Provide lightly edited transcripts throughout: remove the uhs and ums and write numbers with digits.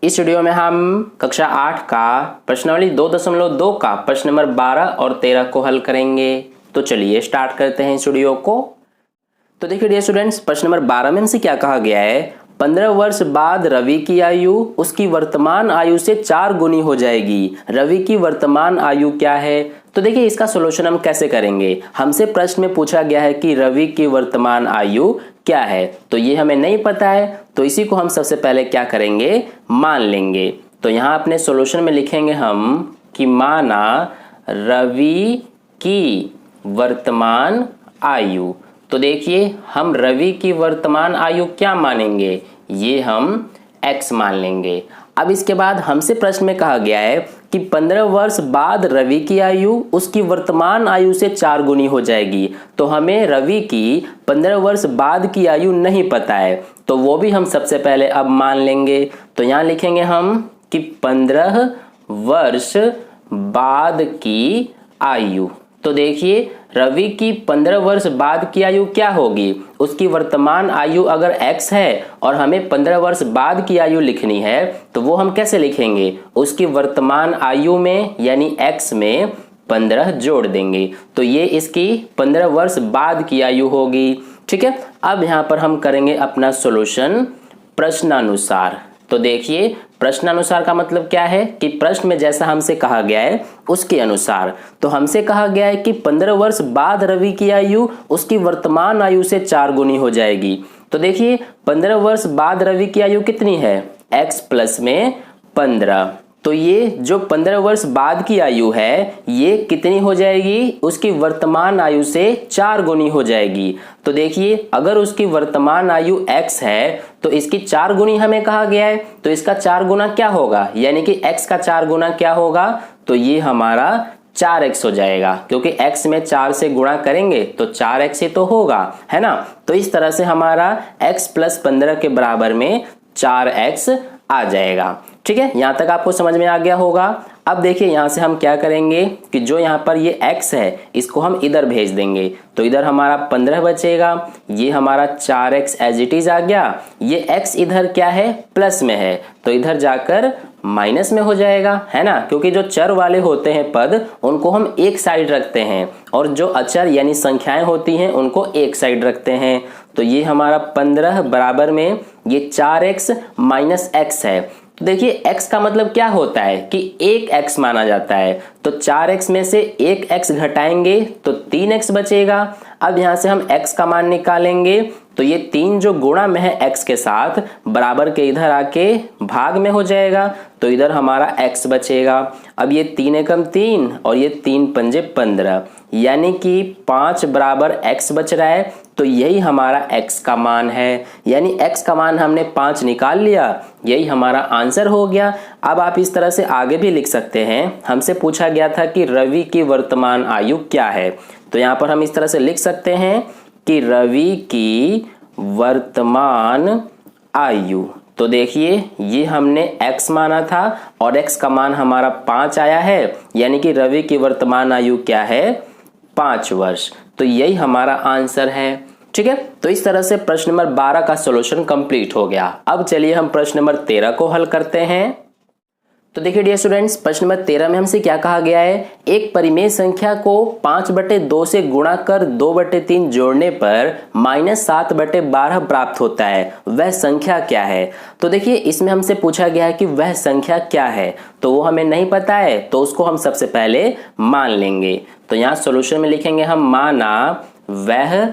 इस वीडियो में हम कक्षा 8 का प्रश्नावली 2.2 का प्रश्न नंबर 12 और 13 को हल करेंगे। तो चलिए स्टार्ट करते हैं इस वीडियो को। तो देखिए डियर स्टूडेंट्स, प्रश्न नंबर 12 में हमसे क्या कहा गया है, 15 वर्ष बाद रवि की आयु उसकी वर्तमान आयु से 4 गुनी हो जाएगी। रवि की वर्तमान आयु क्या है? तो देखिए इसका सॉल्यूशन हम कैसे करेंगे। हमसे प्रश्न में पूछा गया है कि रवि की वर्तमान आयु क्या है, तो ये हमें नहीं पता है, तो इसी को हम सबसे पहले क्या करेंगे, मान लेंगे। तो यहाँ अपने सॉल्यूशन में लिखेंगे हम कि माना रवि की वर्तमान आयु। तो देखिए हम रवि की वर्तमान आयु क्या मानेंगे, ये हम x मान लेंगे। अब इसके बाद हमसे प्रश्न में कहा गया है कि 15 वर्ष बाद रवि की आयु उसकी वर्तमान आयु से 4 गुनी हो जाएगी। तो हमें रवि की 15 वर्ष बाद की आयु नहीं पता है, तो वो भी हम सबसे पहले अब मान लेंगे। तो यहाँ लिखेंगे हम कि 15 वर्ष बाद की आयु। तो देखिए रवि की 15 वर्ष बाद की आयु क्या होगी, उसकी वर्तमान आयु अगर x है और हमें 15 वर्ष बाद की आयु लिखनी है, तो वो हम कैसे लिखेंगे, उसकी वर्तमान आयु में यानी x में 15 जोड़ देंगे। तो ये इसकी 15 वर्ष बाद की आयु होगी। ठीक है, अब यहाँ पर हम करेंगे अपना सॉल्यूशन प्रश्नानुसार। तो देखिए प्रश्नानुसार का मतलब क्या है कि प्रश्न में जैसा हमसे कहा गया है उसके अनुसार। तो हमसे कहा गया है कि 15 वर्ष बाद रवि की आयु उसकी वर्तमान आयु से 4 गुनी हो जाएगी। तो देखिए 15 वर्ष बाद रवि की आयु कितनी है, x प्लस में 15। तो ये जो 15 वर्ष बाद की आयु है ये कितनी हो जाएगी, उसकी वर्तमान आयु से 4 गुनी हो जाएगी। तो देखिए अगर उसकी वर्तमान आयु x है तो इसकी 4 गुनी हमें कहा गया है, तो इसका 4 गुना क्या होगा, यानी कि x का 4 गुना क्या होगा, तो ये हमारा 4x हो जाएगा, क्योंकि x में 4 से गुणा करेंगे तो 4x ही तो होगा, है ना। तो इस तरह से हमारा x प्लस 15 के बराबर में 4x आ जाएगा। ठीक है, यहां तक आपको समझ में आ गया होगा। अब देखिए यहां से हम क्या करेंगे कि जो यहां पर ये x है इसको हम इधर भेज देंगे, तो इधर हमारा 15 बचेगा, ये हमारा 4x एज इट इज आ गया। ये x इधर क्या है, प्लस में है, तो इधर जाकर माइनस में हो जाएगा, है ना, क्योंकि जो चर वाले होते हैं पद उनको हम एक साइड रखते हैं और जो अचर यानी संख्याएं होती हैं उनको एक साइड रखते हैं। तो ये हमारा 15 बराबर में ये 4x माइनस x है। तो देखिए x का मतलब क्या होता है कि एक x माना जाता है, तो 4x में से एक x घटाएंगे तो 3x बचेगा। अब यहां से हम x का मान निकालेंगे, तो ये 3 जो गुणा में है x के साथ बराबर के इधर आके भाग में हो जाएगा, तो इधर हमारा x बचेगा। अब ये 3 एकम 3 और ये 3 पंजे 15, यानी कि 5 बराबर x बच रहा है, तो यही हमारा x का मान है। यानी x का मान हमने 5 निकाल लिया, यही हमारा आंसर हो गया। अब आप इस तरह से आगे भी लिख सकते हैं, हमसे पूछा गया था कि रवि की वर्तमान आयु क्या है, तो यहाँ पर हम इस तरह से लिख सकते हैं कि रवि की वर्तमान आयु। तो देखिए ये हमने x माना था और x का मान हमारा 5 आया है, यानी कि रवि की वर्तमान आयु क्या है, 5 वर्ष। तो यही हमारा आंसर है। ठीक है, तो इस तरह से प्रश्न नंबर 12 का सॉल्यूशन कंप्लीट हो गया। अब चलिए हम प्रश्न नंबर 13 को हल करते हैं। तो देखिए डियर स्टूडेंट्स, प्रश्न नंबर 13 में हमसे क्या कहा गया है, एक परिमेय संख्या को 5/2 से गुणा कर 2/3 जोड़ने पर -7/12 प्राप्त होता है, वह संख्या क्या है। तो देखिए इसमें हमसे पूछा गया है कि वह संख्या क्या है, तो वो हमें नहीं पता है, तो उसको हम सबसे पहले मान लेंगे। तो यहाँ सॉल्यूशन में लिखेंगे हम माना वह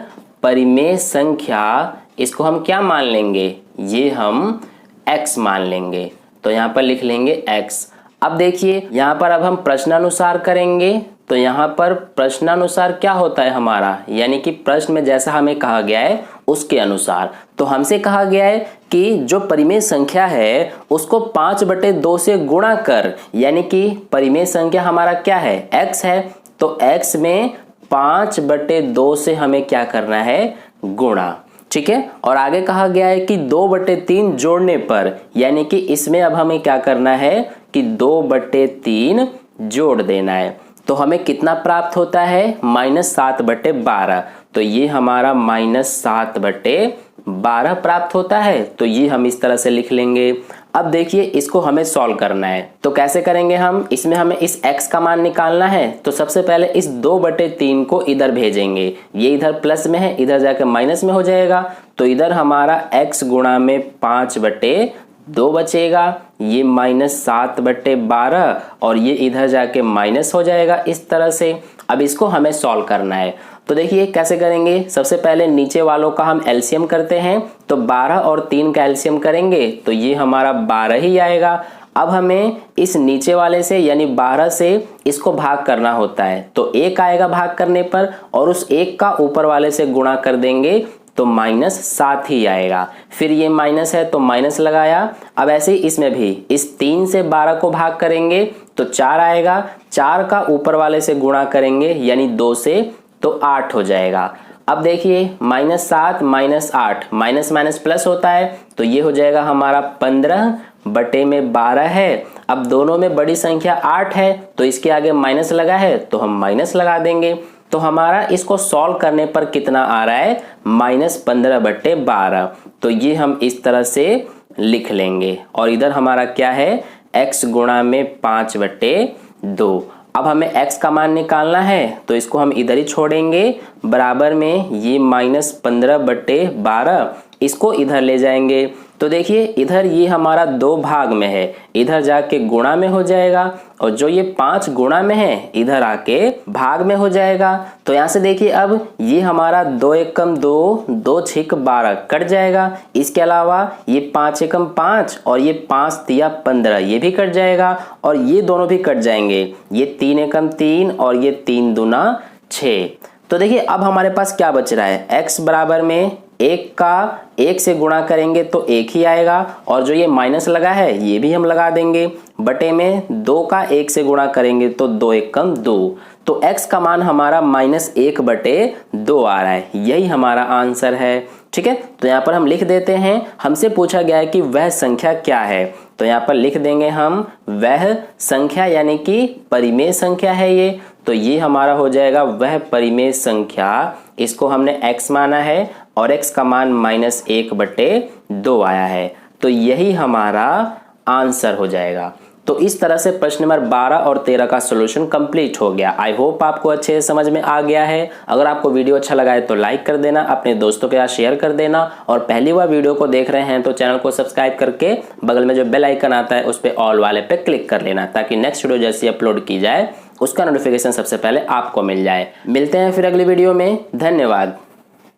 परिमेय संख्या, इसको हम क्या मान लेंगे, ये हम x मान लेंगे। तो यहाँ पर लिख लेंगे x। अब देखिए यहाँ पर अब हम प्रश्नानुसार करेंगे, तो यहाँ पर प्रश्नानुसार क्या होता है हमारा, यानी कि प्रश्न में जैसा हमें कहा गया है उसके अनुसार। तो हमसे कहा गया है कि जो परिमेय संख्या है उसको 5/2 से गुणा कर, यानी कि परिमेय संख्या हमारा क्या है, x है, तो x में 5/2 से हमें क्या करना है, गुणा। ठीक है, और आगे कहा गया है कि 2/3 जोड़ने पर, यानी कि इसमें अब हमें क्या करना है कि 2/3 जोड़ देना है, तो हमें कितना प्राप्त होता है, -7/12। तो ये हमारा -7/12 12 प्राप्त होता है, तो ये हम इस तरह से लिख लेंगे। अब देखिए इसको हमें सॉल्व करना है, तो कैसे करेंगे हम, इसमें हमें इस x का मान निकालना है। तो सबसे पहले इस 2/3 को इधर भेजेंगे, ये इधर प्लस में है, इधर जाकर माइनस में हो जाएगा। तो इधर हमारा x गुणा में 5/2 बचेगा, ये -7/12 और ये इधर जाके माइनस हो जाएगा इस तरह से। अब इसको हमें सॉल्व करना है, तो देखिए कैसे करेंगे। सबसे पहले नीचे वालों का हम एलसीएम करते हैं, तो 12 और 3 का एलसीएम करेंगे तो ये हमारा 12 ही आएगा। अब हमें इस नीचे वाले से यानी 12 से इसको भाग करना होता है, तो 1 आएगा भाग करने पर, और उस 1 का ऊपर वाले से गुणा कर देंगे तो -7 ही आएगा। फिर ये माइनस है तो माइनस लगाया। अब ऐसे ही इसमें भी इस 3 से 12 को भाग करेंगे तो 4 आएगा, 4 का ऊपर वाले से गुणा करेंगे यानी 2 से, तो 8 हो जाएगा। अब देखिए -7 -8 माइनस माइनस प्लस होता है, तो ये हो जाएगा हमारा 15/12 है। अब दोनों में बड़ी संख्या 8 है, तो इसके आगे माइनस लगा है तो हम माइनस लगा देंगे। तो हमारा इसको सॉल्व करने पर कितना आ रहा है, -15/12। तो ये हम इस तरह से लिख लेंगे, और इधर हमारा क्या है, x गुणा में 5/2। अब हमें x का मान निकालना है, तो इसको हम इधर ही छोड़ेंगे, बराबर में ये -15/12, इसको इधर ले जाएंगे। तो देखिए इधर ये हमारा 2 भाग में है, इधर जाके गुणा में हो जाएगा, और जो ये 5 गुणा में है इधर आके भाग में हो जाएगा। तो यहाँ से देखिए अब ये हमारा 2 एकम 2, 2 छिक 12 कट जाएगा। इसके अलावा ये 5 एकम 5 और ये 5 तिया 15 ये भी कट जाएगा, और ये दोनों भी कट जाएंगे, ये 3 एकम 3 और ये 3 दूना 6। तो देखिए अब हमारे पास क्या बच रहा है, x बराबर में 1 का 1 से गुणा करेंगे तो 1 ही आएगा, और जो ये माइनस लगा है ये भी हम लगा देंगे, बटे में 2 का 1 से गुणा करेंगे तो 2 एकम 2। तो x का मान हमारा -1/2 आ रहा है, यही हमारा आंसर है। ठीक है, तो यहाँ पर हम लिख देते हैं, हमसे पूछा गया है कि वह संख्या क्या है, तो यहाँ पर लिख देंगे हम वह संख्या, यानी कि परिमेय संख्या है ये। तो ये हमारा हो जाएगा वह परिमेय संख्या, इसको हमने x माना है और x का मान -1/2 आया है, तो यही हमारा आंसर हो जाएगा। तो इस तरह से प्रश्न नंबर 12 और 13 का सॉल्यूशन कंप्लीट हो गया। आई होप आपको अच्छे से समझ में आ गया है। अगर आपको वीडियो अच्छा लगा है तो लाइक कर देना, अपने दोस्तों के साथ शेयर कर देना, और पहली बार वीडियो को देख रहे हैं तो चैनल को सब्सक्राइब करके बगल में जो बेल आइकन आता है उस पर ऑल वाले पे क्लिक कर लेना, ताकि नेक्स्ट वीडियो जैसी अपलोड की जाए उसका नोटिफिकेशन सबसे पहले आपको मिल जाए। मिलते हैं फिर अगली वीडियो में, धन्यवाद।